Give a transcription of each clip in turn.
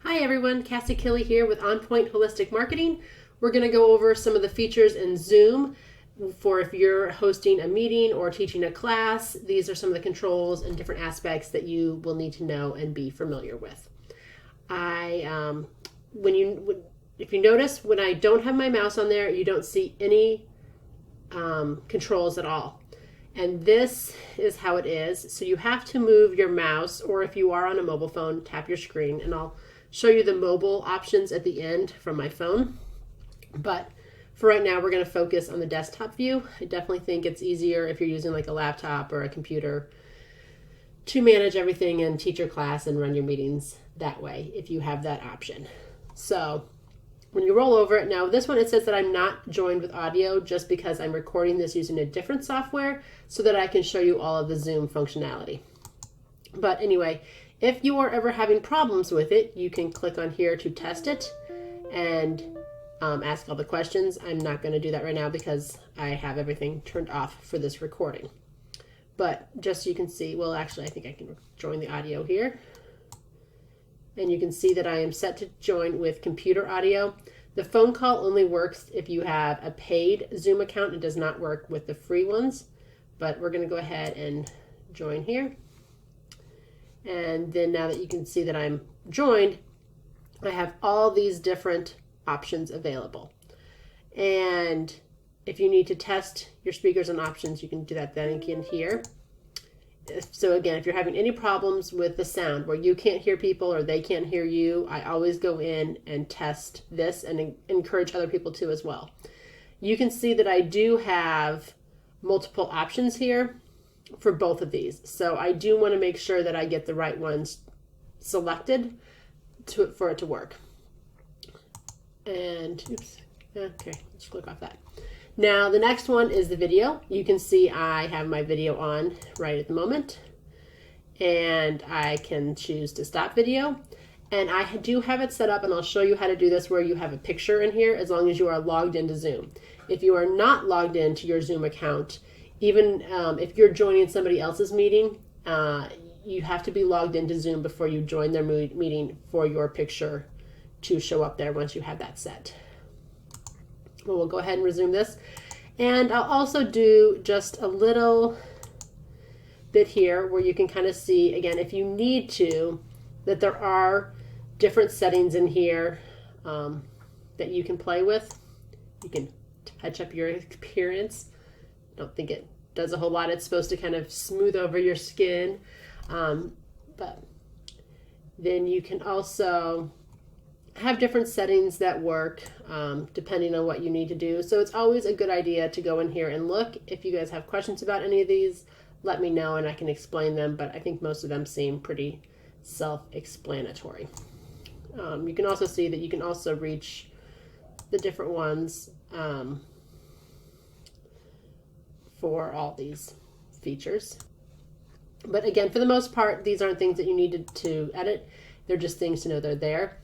Hi everyone, Cassie Kelly here with On Point Holistic Marketing. We're going to go over some of the features in Zoom for if you're hosting a meeting or teaching a class. These are some of the controls and different aspects that you will need to know and be familiar with. If you notice, when I don't have my mouse on there, you don't see any controls at all. And this is how it is. So you have to move your mouse, or if you are on a mobile phone, tap your screen, and I'll show you the mobile options at the end from my phone. But for right now, we're going to focus on the desktop view. I definitely think it's easier if you're using like a laptop or a computer to manage everything and teach your class and run your meetings that way if you have that option. So when you roll over it, now this one, it says that I'm not joined with audio just because I'm recording this using a different software so that I can show you all of the Zoom functionality. But anyway, if you are ever having problems with it, you can click on here to test it and ask all the questions. I'm not going to do that right now because I have everything turned off for this recording. But just so you can see, well, actually, I think I can join the audio here. And you can see that I am set to join with computer audio. The phone call only works if you have a paid Zoom account. It does not work with the free ones. But we're going to go ahead and join here. And then now that you can see that I'm joined, I have all these different options available. And if you need to test your speakers and options, you can do that then again here. So again, if you're having any problems with the sound where you can't hear people or they can't hear you, I always go in and test this and encourage other people to as well. You can see that I do have multiple options here for both of these. So I do want to make sure that I get the right ones selected for it to work. And oops, okay, let's click off that. Now the next one is the video. You can see I have my video on right at the moment, and I can choose to stop video. And I do have it set up, and I'll show you how to do this, where you have a picture in here as long as you are logged into Zoom. If you are not logged into your Zoom account, even if you're joining somebody else's meeting, you have to be logged into Zoom before you join their meeting for your picture to show up there once you have that set. Well, we'll go ahead and resume this. And I'll also do just a little bit here where you can kind of see, again, if you need to, that there are different settings in here that you can play with. You can touch up your appearance. Don't think it does a whole lot. It's supposed to kind of smooth over your skin. But then you can also have different settings that work depending on what you need to do. So it's always a good idea to go in here and look. If you guys have questions about any of these, let me know and I can explain them, but I think most of them seem pretty self-explanatory. You can also see that you can also reach the different ones for all these features. But again, for the most part, these aren't things that you need to edit. They're just things to know they're there.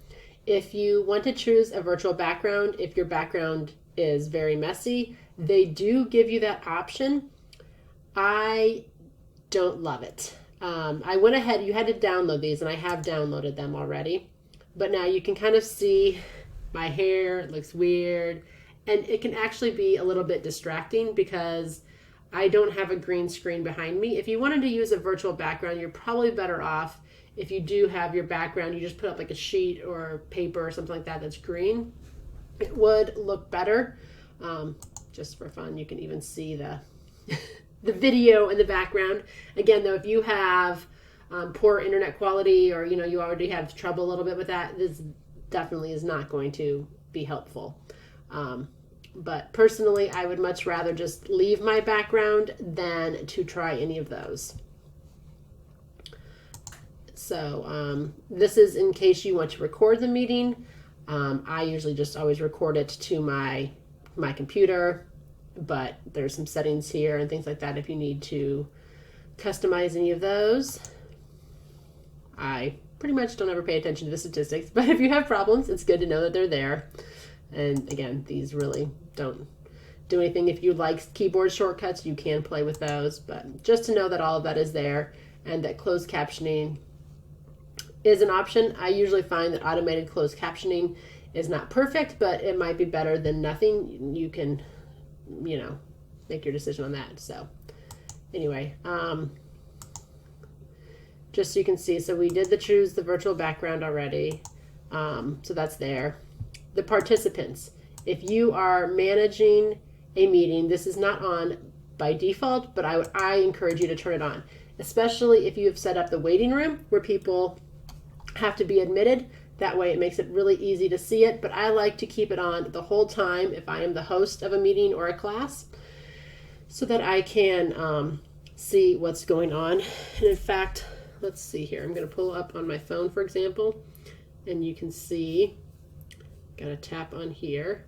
If you want to choose a virtual background, if your background is very messy, they do give you that option. I don't love it. I went ahead, you had to download these, and I have downloaded them already. But now you can kind of see my hair, it looks weird, and it can actually be a little bit distracting because I don't have a green screen behind me. If you wanted to use a virtual background, you're probably better off if you do have your background, you just put up like a sheet or paper or something like that that's green. It would look better. Just for fun, you can even see the the video in the background. Again, though, if you have poor internet quality or you already have trouble a little bit with that, this definitely is not going to be helpful. But personally, I would much rather just leave my background than to try any of those. So this is in case you want to record the meeting. I usually just always record it to my computer, but there's some settings here and things like that if you need to customize any of those. I pretty much don't ever pay attention to the statistics, but if you have problems, it's good to know that they're there. And again, these really don't do anything. If you like keyboard shortcuts, you can play with those, but just to know that all of that is there and that closed captioning is an option. I usually find that automated closed captioning is not perfect, but it might be better than nothing. You can, make your decision on that. So anyway, just so you can see, so we did choose the virtual background already. So that's there. The participants. If you are managing a meeting, this is not on by default, but I encourage you to turn it on, especially if you have set up the waiting room where people have to be admitted. That way it makes it really easy to see it, but I like to keep it on the whole time if I am the host of a meeting or a class so that I can see what's going on. And in fact, let's see here. I'm going to pull up on my phone, for example, and you can see, got to tap on here,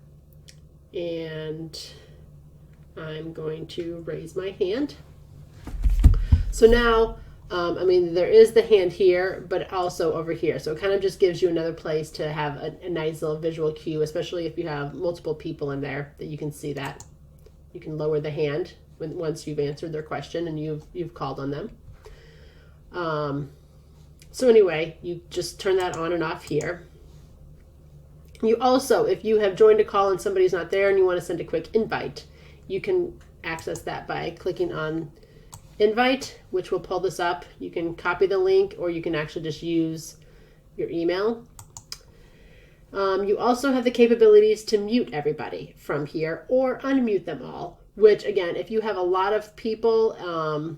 and I'm going to raise my hand. So now, there is the hand here, but also over here. So it kind of just gives you another place to have a nice little visual cue, especially if you have multiple people in there that you can see that. You can lower the hand once you've answered their question and you've called on them. So anyway, you just turn that on and off here. You also, if you have joined a call and somebody's not there and you want to send a quick invite, you can access that by clicking on invite, which will pull this up. You can copy the link, or you can actually just use your email. You also have the capabilities to mute everybody from here or unmute them all, which again, if you have a lot of people, the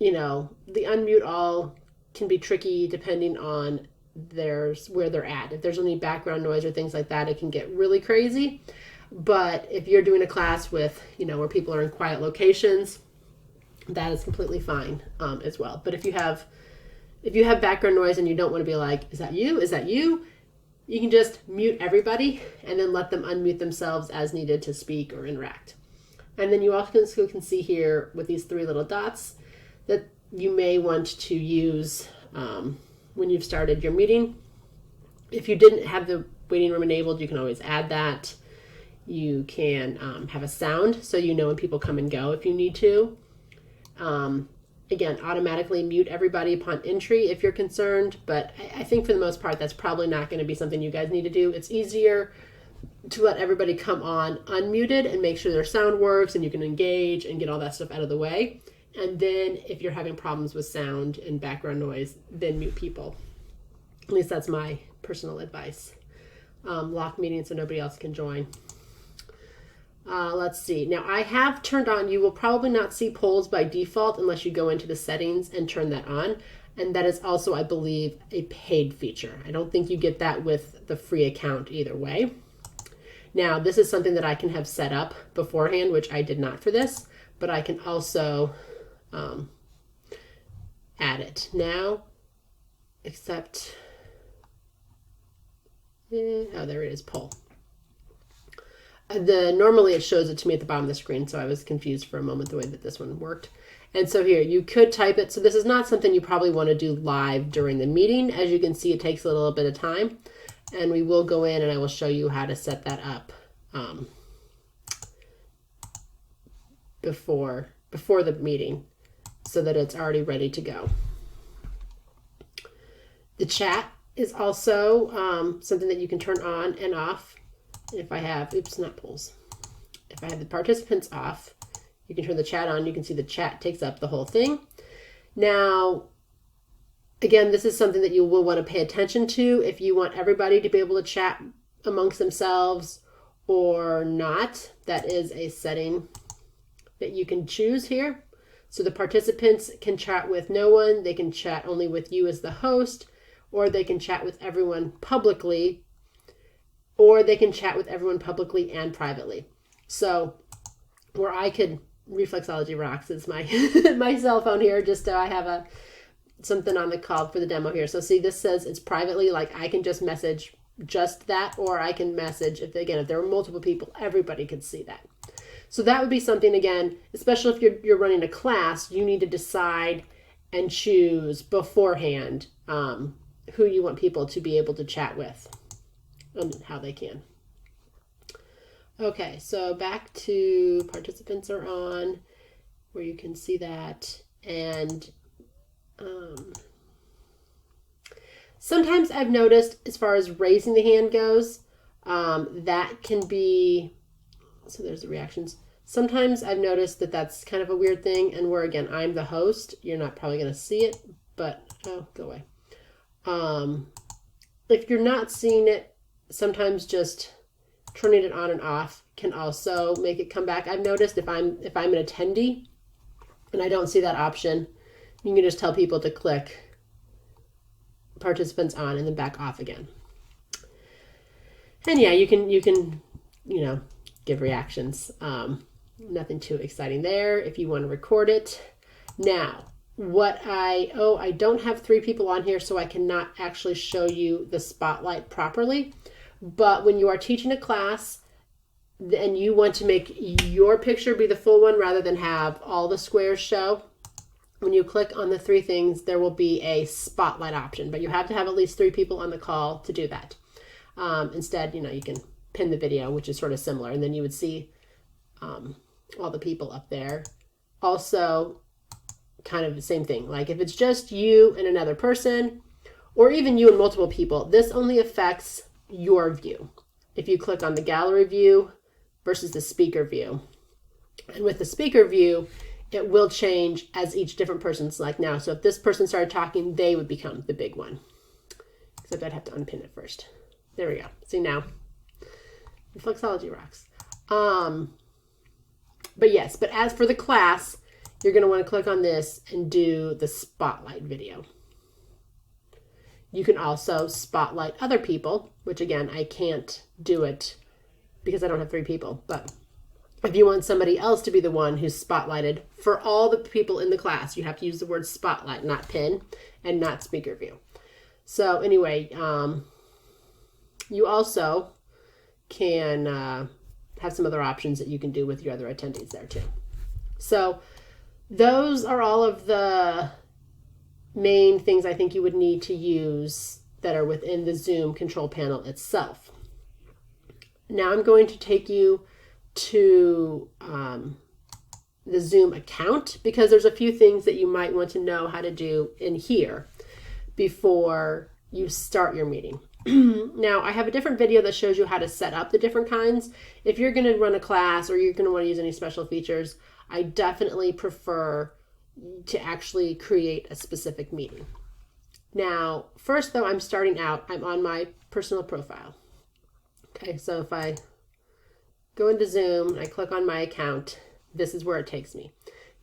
unmute all can be tricky depending on where they're at. If there's any background noise or things like that, it can get really crazy. But if you're doing a class with, where people are in quiet locations, that is completely fine as well. But if you have background noise and you don't want to be like, is that you? Is that you? You can just mute everybody and then let them unmute themselves as needed to speak or interact. And then you also can see here with these three little dots that you may want to use when you've started your meeting. If you didn't have the waiting room enabled, you can always add that. You can have a sound so you know when people come and go if you need to. Again, automatically mute everybody upon entry if you're concerned, but I think for the most part that's probably not going to be something you guys need to do. It's easier to let everybody come on unmuted and make sure their sound works and you can engage and get all that stuff out of the way. And then if you're having problems with sound and background noise, then mute people. At least that's my personal advice. Lock meetings so nobody else can join. Let's see. Now I have turned on, you will probably not see polls by default unless you go into the settings and turn that on. And that is also, I believe, a paid feature. I don't think you get that with the free account either way. Now this is something that I can have set up beforehand, which I did not for this, but I can also add it now, except, oh, there it is, poll. Normally it shows it to me at the bottom of the screen, so I was confused for a moment the way that this one worked. And so here, you could type it. So this is not something you probably want to do live during the meeting. As you can see, it takes a little bit of time. And we will go in and I will show you how to set that up before the meeting so that it's already ready to go. The chat is also something that you can turn on and off. If I have, not polls. If I have the participants off, you can turn the chat on. You can see the chat takes up the whole thing. Now, again, this is something that you will want to pay attention to if you want everybody to be able to chat amongst themselves or not. That is a setting that you can choose here. So the participants can chat with no one. They can chat only with you as the host, or they can chat with everyone publicly, or they can chat with everyone publicly and privately. So where I could, Reflexology rocks is my my cell phone here, just so I have something on the call for the demo here. So see, this says it's privately, like I can just message just that, or I can message, if there were multiple people, everybody could see that. So that would be something, again, especially if you're running a class, you need to decide and choose beforehand who you want people to be able to chat with and how they can. Okay, so back to participants are on, where you can see that. And Sometimes I've noticed as far as raising the hand goes, that can be, so there's the reactions. Sometimes I've noticed that that's kind of a weird thing, and where again, I'm the host, you're not probably going to see it, but, oh, go away. If you're not seeing it, sometimes just turning it on and off can also make it come back. I've noticed if I'm an attendee and I don't see that option, you can just tell people to click participants on and then back off again. And yeah, you can give reactions. Nothing too exciting there if you want to record it. Now, I don't have 3 people on here, so I cannot actually show you the spotlight properly. But when you are teaching a class and you want to make your picture be the full one rather than have all the squares show, when you click on the 3 things, there will be a spotlight option, but you have to have at least 3 people on the call to do that. Instead, you can pin the video, which is sort of similar, and then you would see all the people up there. Also, kind of the same thing. Like if it's just you and another person, or even you and multiple people, this only affects your view. If you click on the gallery view versus the speaker view. And with the speaker view, it will change as each different person's like now. So if this person started talking, they would become the big one. Except I'd have to unpin it first. There we go. See now, Reflexology rocks. But yes, but as for the class, you're going to want to click on this and do the spotlight video. You can also spotlight other people, which again, I can't do it because I don't have 3 people. But if you want somebody else to be the one who's spotlighted for all the people in the class, you have to use the word spotlight, not pin, and not speaker view. So anyway, you also can have some other options that you can do with your other attendees there too. So those are all of the main things I think you would need to use that are within the Zoom control panel itself. Now I'm going to take you to the Zoom account because there's a few things that you might want to know how to do in here before you start your meeting. Now I have a different video that shows you how to set up the different kinds. If you're going to run a class or you're going to want to use any special features, I definitely prefer to actually create a specific meeting. Now, first though, I'm starting out, I'm on my personal profile. Okay, so if I go into Zoom and I click on my account, this is where it takes me.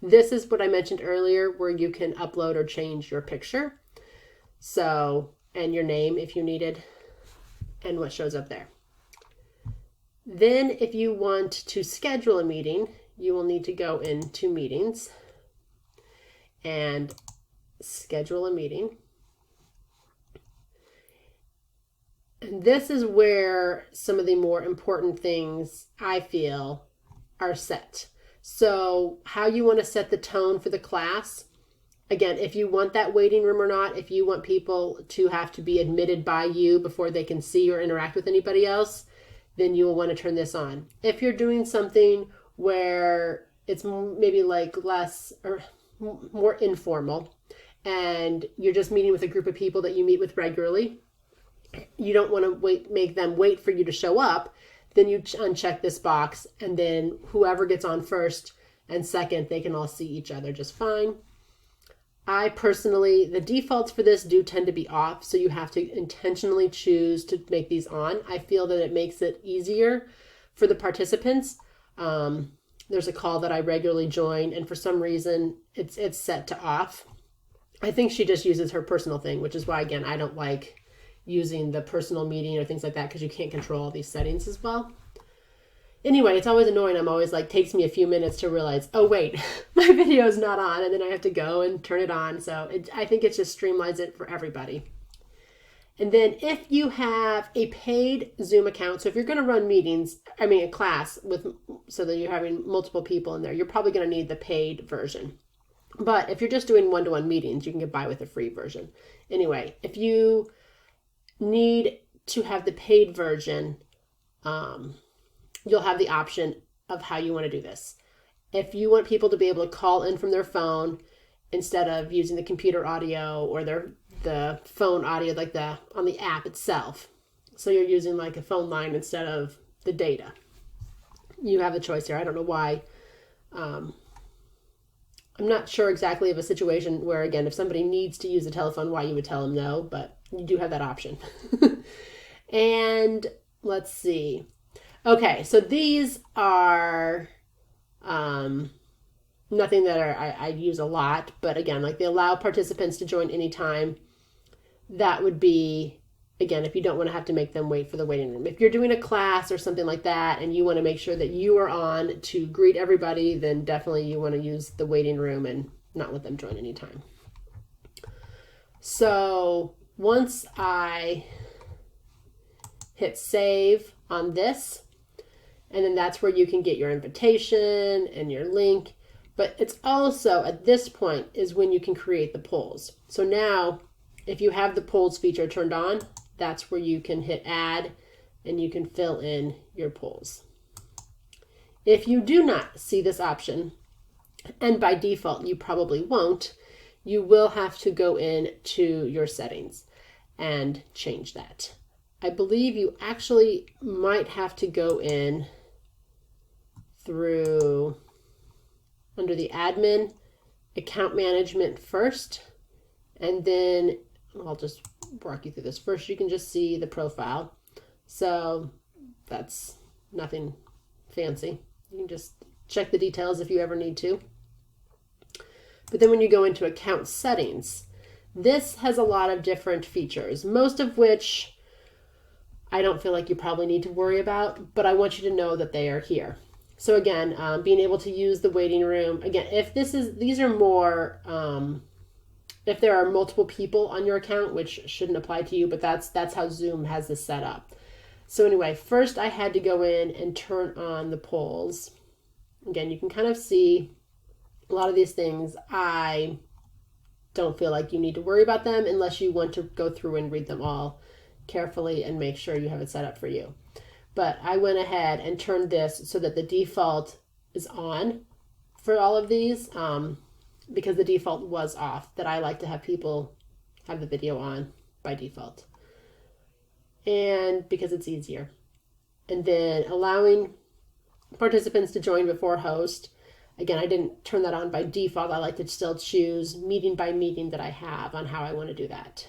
This is what I mentioned earlier where you can upload or change your picture. So, and your name if you needed, and what shows up there. Then if you want to schedule a meeting, you will need to go into meetings and schedule a meeting. And this is where some of the more important things I feel are set. So how you want to set the tone for the class. Again, if you want that waiting room or not, if you want people to have to be admitted by you before they can see or interact with anybody else, then you will want to turn this on. If you're doing something where it's maybe like less or more informal and you're just meeting with a group of people that you meet with regularly, you don't want to make them wait for you to show up, then you uncheck this box and then whoever gets on first and second, they can all see each other just fine. I personally, the defaults for this do tend to be off, so you have to intentionally choose to make these on. I feel that it makes it easier for the participants. There's a call that I regularly join, and for some reason, it's set to off. I think she just uses her personal thing, which is why, again, I don't like using the personal meeting or things like that because you can't control all these settings as well. Anyway, it's always annoying. I'm always like, takes me a few minutes to realize, oh wait, my video is not on, and then I have to go and turn it on. So I think it just streamlines it for everybody. And then if you have a paid Zoom account, so if you're going to run meetings, a class so that you're having multiple people in there, you're probably going to need the paid version. But if you're just doing one-to-one meetings, you can get by with the free version. Anyway, if you need to have the paid version, you'll have the option of how you want to do this. If you want people to be able to call in from their phone instead of using the computer audio or the phone audio, like on the app itself. So you're using like a phone line instead of the data. You have a choice here. I don't know why. I'm not sure exactly of a situation where, again, if somebody needs to use a telephone, why you would tell them no, but you do have that option. And let's see. Okay, so these are nothing that I use a lot, but again, like they allow participants to join anytime. That would be, again, if you don't want to have to make them wait for the waiting room. If you're doing a class or something like that and you want to make sure that you are on to greet everybody, then definitely you want to use the waiting room and not let them join anytime. So once I hit save on this, and then that's where you can get your invitation and your link. But it's also at this point is when you can create the polls. So now if you have the polls feature turned on, that's where you can hit add and you can fill in your polls. If you do not see this option, and by default you probably won't, you will have to go into your settings and change that. I believe you actually might have to go in through under the admin account management first, and then I'll just walk you through this. First, you can just see the profile. So that's nothing fancy. You can just check the details if you ever need to. But then when you go into account settings, this has a lot of different features, most of which I don't feel like you probably need to worry about, but I want you to know that they are here. So again, being able to use the waiting room. Again, if these are more, if there are multiple people on your account, which shouldn't apply to you, but that's how Zoom has this set up. So anyway, first I had to go in and turn on the polls. Again, you can kind of see a lot of these things. I don't feel like you need to worry about them unless you want to go through and read them all carefully and make sure you have it set up for you. But I went ahead and turned this so that the default is on for all of these, because the default was off, that I like to have people have the video on by default. And because it's easier. And then allowing participants to join before host. Again, I didn't turn that on by default. I like to still choose meeting by meeting that I have on how I want to do that.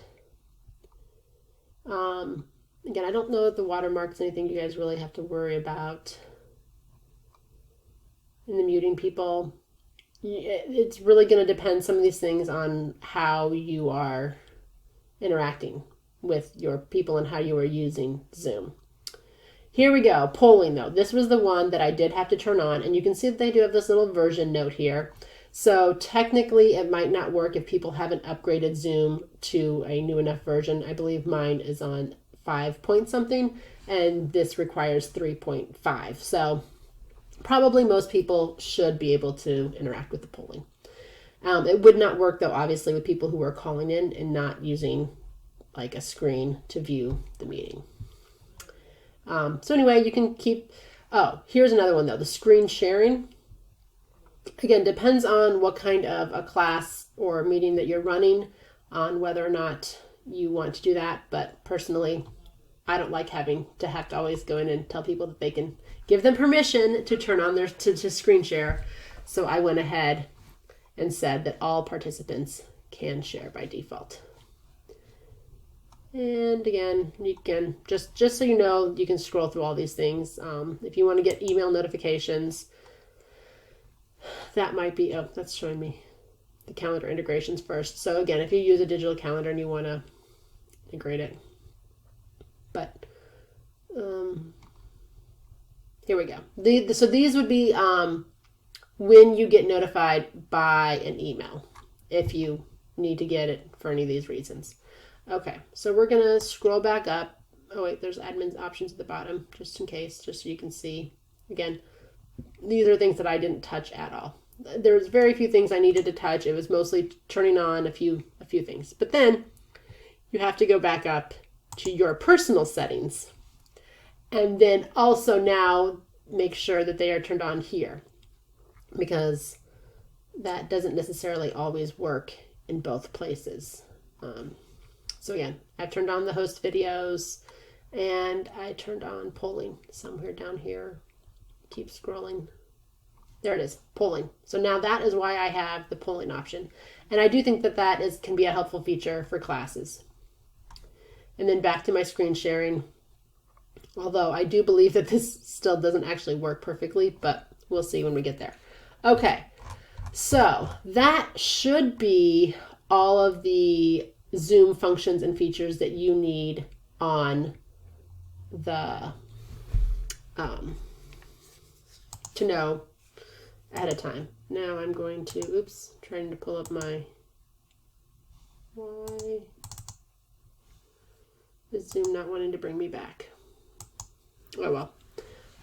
Again, I don't know if the watermark's anything you guys really have to worry about in the muting people. It's really going to depend, some of these things, on how you are interacting with your people and how you are using Zoom. Here we go, polling though. This was the one that I did have to turn on, and you can see that they do have this little version note here. So technically it might not work if people haven't upgraded Zoom to a new enough version. I believe mine is on 5 point something, and this requires 3.5. So probably most people should be able to interact with the polling. It would not work though, obviously, with people who are calling in and not using like a screen to view the meeting. So anyway, you can keep, oh, here's another one though, the screen sharing. Again, depends on what kind of a class or meeting that you're running on whether or not you want to do that. But personally, I don't like having to always go in and tell people that they can give them permission to turn on their to screen share. So I went ahead and said that all participants can share by default. And again, you can just so you know, you can scroll through all these things. If you want to get email notifications, that might be, oh, that's showing me the calendar integrations first. So again, if you use a digital calendar and you want to integrate it, but here we go. So these would be when you get notified by an email, if you need to get it for any of these reasons. Okay, so we're going to scroll back up. Oh wait, there's admin options at the bottom, just in case, just so you can see. Again, these are things that I didn't touch at all. There's very few things I needed to touch. It was mostly turning on a few things. But then you have to go back up to your personal settings. And then also now make sure that they are turned on here, because that doesn't necessarily always work in both places. So again, I've turned on the host videos and I turned on polling somewhere down here. Keep scrolling. There it is, polling. So now that is why I have the polling option. And I do think that can be a helpful feature for classes. And then back to my screen sharing. Although I do believe that this still doesn't actually work perfectly, but we'll see when we get there. Okay, so that should be all of the Zoom functions and features that you need on the to know ahead of time. Now I'm going to, trying to pull up my, why is Zoom not wanting to bring me back? Oh well,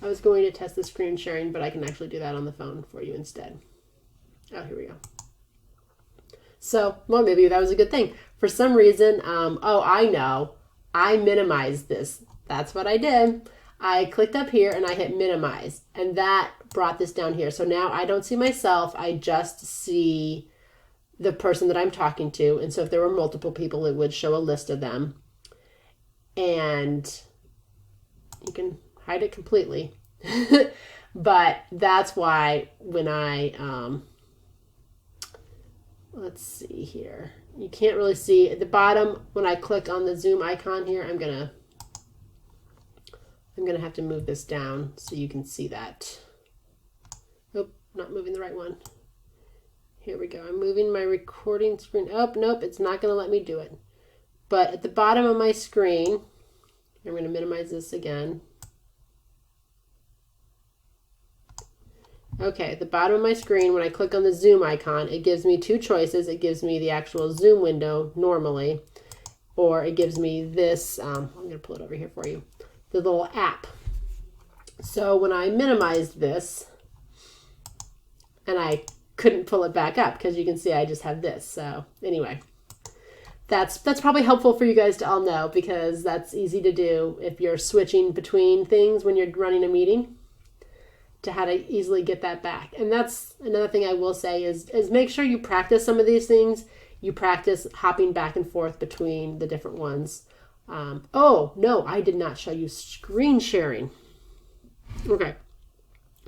I was going to test the screen sharing, but I can actually do that on the phone for you instead. Oh, here we go. So, well, maybe that was a good thing. For some reason, I know, I minimized this. That's what I did. I clicked up here and I hit minimize, and that brought this down here. So now I don't see myself, I just see the person that I'm talking to. And so if there were multiple people, it would show a list of them. And you can hide it completely. But that's why when I, let's see here. You can't really see at the bottom when I click on the Zoom icon here. I'm gonna have to move this down so you can see that. Oh, not moving the right one. Here we go. I'm moving my recording screen. Oh, nope, it's not gonna let me do it. But at the bottom of my screen, I'm gonna minimize this again. Okay, at the bottom of my screen, when I click on the Zoom icon, it gives me two choices. It gives me the actual Zoom window normally, or it gives me this, I'm going to pull it over here for you, the little app. So when I minimized this, and I couldn't pull it back up because you can see I just have this. So anyway, that's probably helpful for you guys to all know, because that's easy to do if you're switching between things when you're running a meeting, to how to easily get that back. And that's another thing I will say is make sure you practice some of these things. You practice hopping back and forth between the different ones. Oh, no, I did not show you screen sharing. Okay.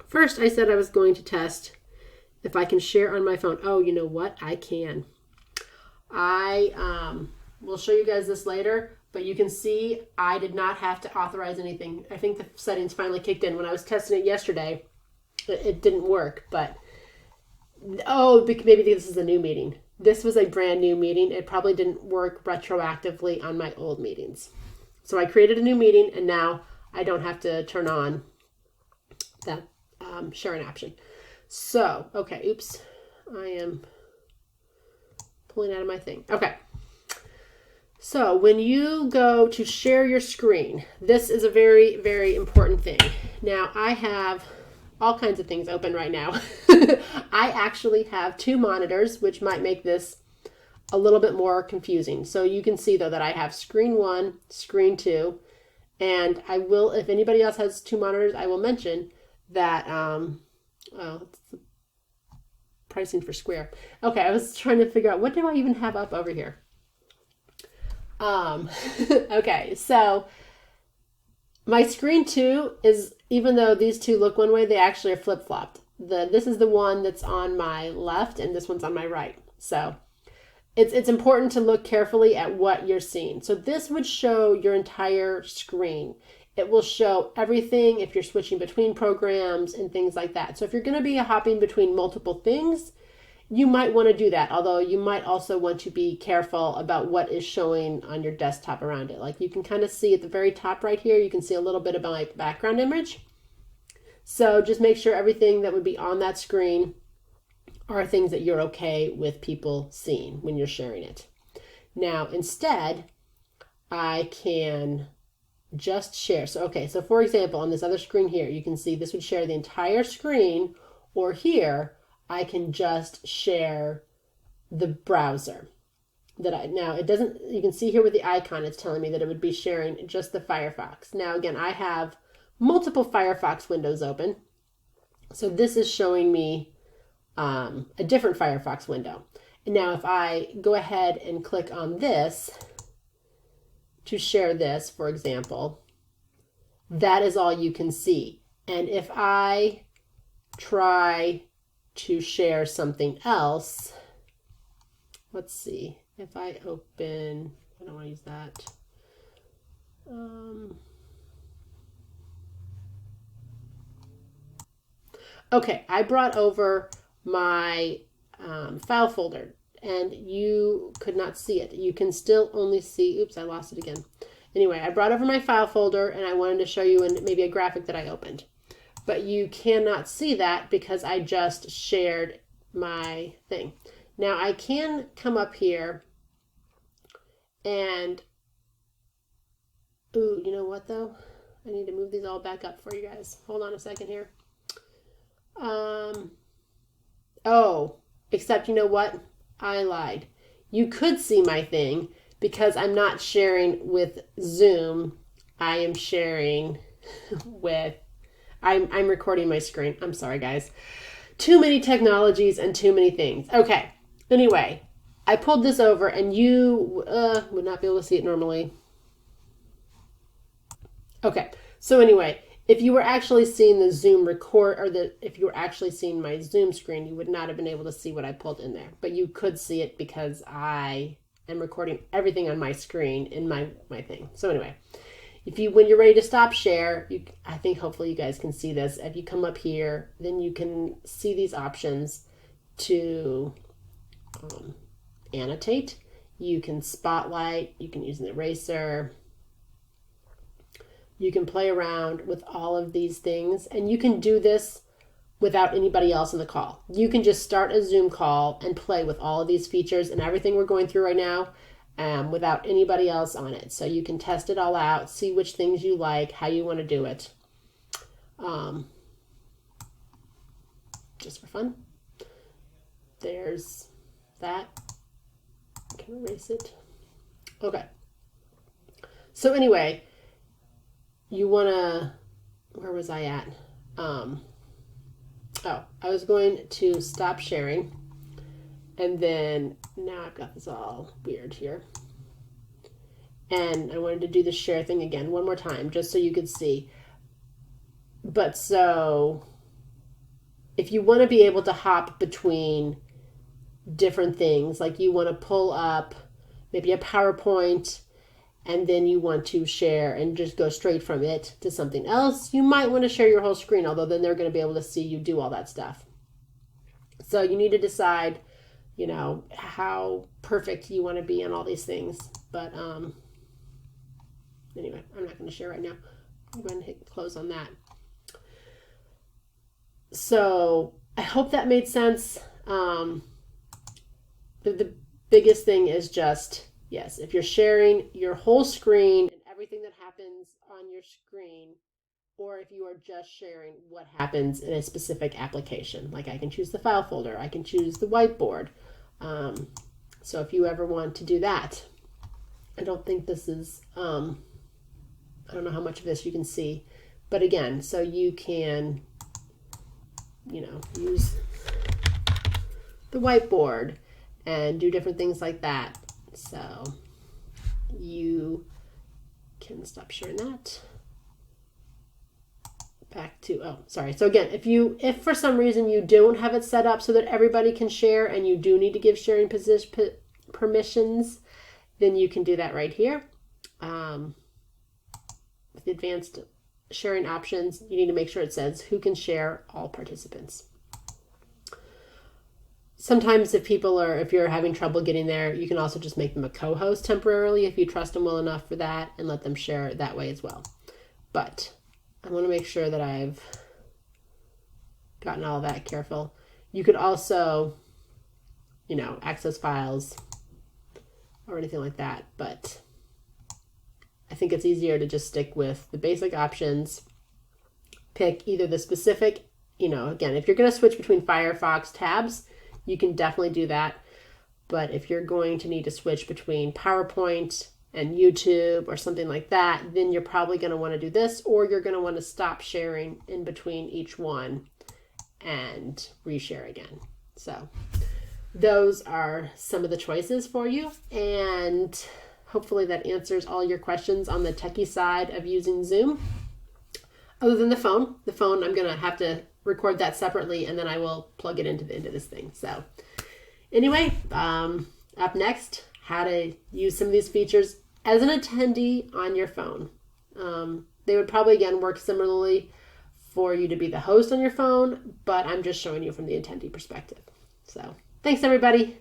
First, I said I was going to test if I can share on my phone. Oh, you know what? I can. I will show you guys this later, but you can see I did not have to authorize anything. I think the settings finally kicked in. When I was testing it yesterday, it didn't work, but maybe this is a new meeting. This was a brand new meeting. It probably didn't work retroactively on my old meetings. So I created a new meeting, and now I don't have to turn on that sharing option. So, okay, oops. I am pulling out of my thing. Okay. So when you go to share your screen, this is a very, very important thing. Now I have all kinds of things open right now. I actually have two monitors, which might make this a little bit more confusing. So you can see though that I have screen 1, screen 2, and I will, if anybody else has two monitors, I will mention that, it's the pricing for Square. Okay, I was trying to figure out what do I even have up over here. Okay, so my screen 2 is, even though these two look one way, they actually are flip-flopped. This is the one that's on my left and this one's on my right. So it's important to look carefully at what you're seeing. So this would show your entire screen. It will show everything if you're switching between programs and things like that. So if you're going to be hopping between multiple things, you might want to do that, although you might also want to be careful about what is showing on your desktop around it. Like you can kind of see at the very top right here, you can see a little bit of my background image. So just make sure everything that would be on that screen are things that you're okay with people seeing when you're sharing it. Now, instead, I can just share. So, okay, so for example, on this other screen here, you can see this would share the entire screen, or here, I can just share the browser. Now it doesn't, you can see here with the icon, it's telling me that it would be sharing just the Firefox. Now again, I have multiple Firefox windows open. So this is showing me a different Firefox window. And now if I go ahead and click on this, to share this, for example, that is all you can see. And if I try to share something else, let's see, if I open, I don't want to use that. Okay, I brought over my file folder and you could not see it. You can still only see, oops, I lost it again. Anyway, I brought over my file folder and I wanted to show you maybe a graphic that I opened. But you cannot see that because I just shared my thing. Now I can come up here and, ooh, you know what though? I need to move these all back up for you guys. Hold on a second here. Oh, except you know what? I lied. You could see my thing because I'm not sharing with Zoom. I am sharing with, I'm recording my screen. I'm sorry, guys. Too many technologies and too many things. Okay. Anyway, I pulled this over and you would not be able to see it normally. Okay. So anyway, if you were actually seeing the Zoom record, or if you were actually seeing my Zoom screen, you would not have been able to see what I pulled in there. But you could see it because I am recording everything on my screen in my thing. So anyway, when you're ready to stop share, I think hopefully you guys can see this. If you come up here, then you can see these options to annotate. You can spotlight. You can use an eraser. You can play around with all of these things, and you can do this without anybody else in the call. You can just start a Zoom call and play with all of these features and everything we're going through right now without anybody else on it. So you can test it all out, see which things you like, how you want to do it. Just for fun. There's that. I can erase it. Okay. So anyway, you want to, where was I at? Oh, I was going to stop sharing. And then now I've got this all weird here. And I wanted to do the share thing again one more time, just so you could see. But so if you want to be able to hop between different things, like you want to pull up maybe a PowerPoint and then you want to share and just go straight from it to something else, you might want to share your whole screen, although then they're going to be able to see you do all that stuff. So you need to decide, you know, how perfect you want to be on all these things. But anyway, I'm not going to share right now. I'm going to hit close on that. So I hope that made sense. The biggest thing is just, yes, if you're sharing your whole screen and everything that happens on your screen, or if you are just sharing what happens in a specific application, like I can choose the file folder, I can choose the whiteboard. So if you ever want to do that, I don't think this is, I don't know how much of this you can see, but again, so you can, you know, use the whiteboard and do different things like that. So you can stop sharing that. Back to, oh, sorry. So again, if for some reason you don't have it set up so that everybody can share and you do need to give sharing permissions, then you can do that right here. With advanced sharing options, you need to make sure it says who can share, all participants. Sometimes if you're having trouble getting there, you can also just make them a co-host temporarily if you trust them well enough for that and let them share it that way as well. But I want to make sure that I've gotten all that careful. You could also, you know, access files or anything like that, but I think it's easier to just stick with the basic options. Pick either the specific, you know, again, if you're going to switch between Firefox tabs, you can definitely do that. But if you're going to need to switch between PowerPoint and YouTube or something like that, then you're probably going to want to do this, or you're going to want to stop sharing in between each one and reshare again. So those are some of the choices for you, and hopefully that answers all your questions on the techie side of using Zoom. Other than the phone I'm going to have to record that separately, and then I will plug it into this thing. So anyway, up next, how to use some of these features as an attendee on your phone. They would probably, again, work similarly for you to be the host on your phone, but I'm just showing you from the attendee perspective. So thanks, everybody.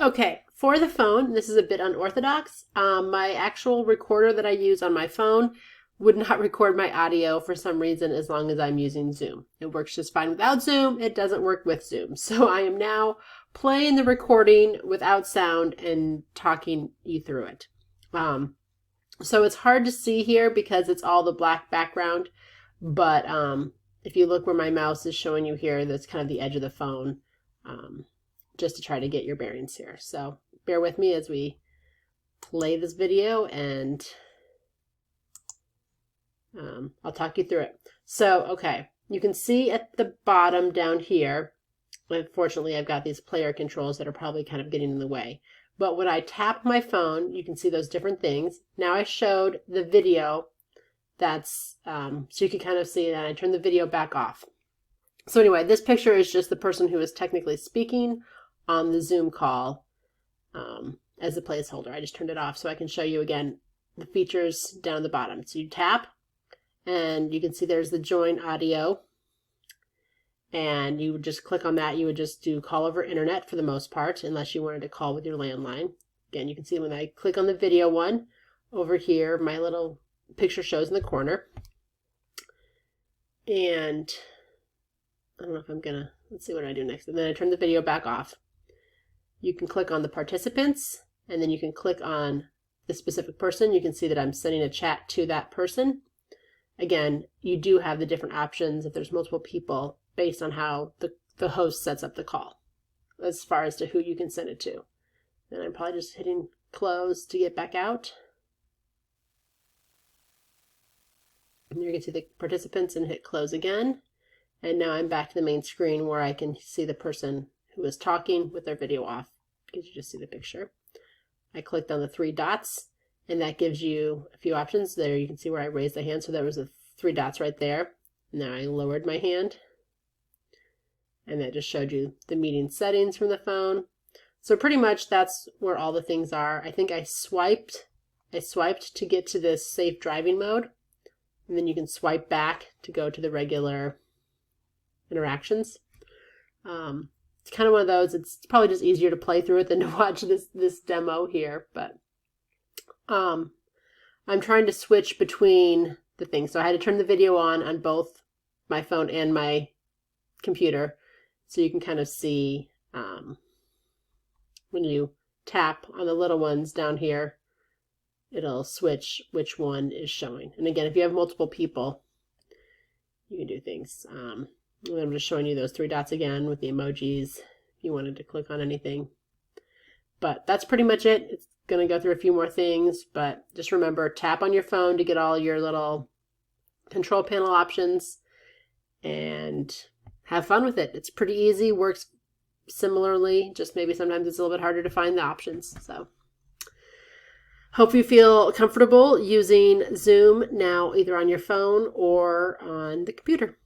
Okay, for the phone, this is a bit unorthodox. My actual recorder that I use on my phone would not record my audio for some reason as long as I'm using Zoom. It works just fine without Zoom. It doesn't work with Zoom. So I am now playing the recording without sound and talking you through it. So it's hard to see here because it's all the black background, but if you look where my mouse is showing you here, that's kind of the edge of the phone, just to try to get your bearings here. So bear with me as we play this video, and I'll talk you through it. So, okay, you can see at the bottom down here, unfortunately I've got these player controls that are probably kind of getting in the way. But when I tap my phone, you can see those different things. Now I showed the video that's, so you can kind of see that I turned the video back off. So anyway, this picture is just the person who is technically speaking on the Zoom call as a placeholder. I just turned it off so I can show you again the features down the bottom. So you tap, and you can see there's the join audio, and you would just click on that. You would just do call over internet for the most part, unless you wanted to call with your landline. Again, you can see when I click on the video one over here, my little picture shows in the corner. And I don't know if I'm gonna, let's see what I do next. And then I turn the video back off. You can click on the participants, and then you can click on the specific person. You can see that I'm sending a chat to that person. Again, you do have the different options if there's multiple people based on how the host sets up the call as far as to who you can send it to. And I'm probably just hitting close to get back out. And you can see the participants and hit close again. And now I'm back to the main screen where I can see the person who is talking with their video off, because you just see the picture. I clicked on the three dots, and that gives you a few options. There you can see where I raised the hand, so there was the three dots right there. Now I lowered my hand, and that just showed you the meeting settings from the phone. So pretty much that's where all the things are. I think I swiped to get to this safe driving mode, and then you can swipe back to go to the regular interactions. It's kind of one of those, it's probably just easier to play through it than to watch this demo here, but I'm trying to switch between the things. So I had to turn the video on both my phone and my computer, so you can kind of see when you tap on the little ones down here, it'll switch which one is showing. And again, if you have multiple people, you can do things. I'm just showing you those three dots again with the emojis if you wanted to click on anything. But that's pretty much it. It's going to go through a few more things, but just remember, tap on your phone to get all your little control panel options and have fun with it. It's pretty easy, works similarly, just maybe sometimes it's a little bit harder to find the options. So hope you feel comfortable using Zoom now, either on your phone or on the computer.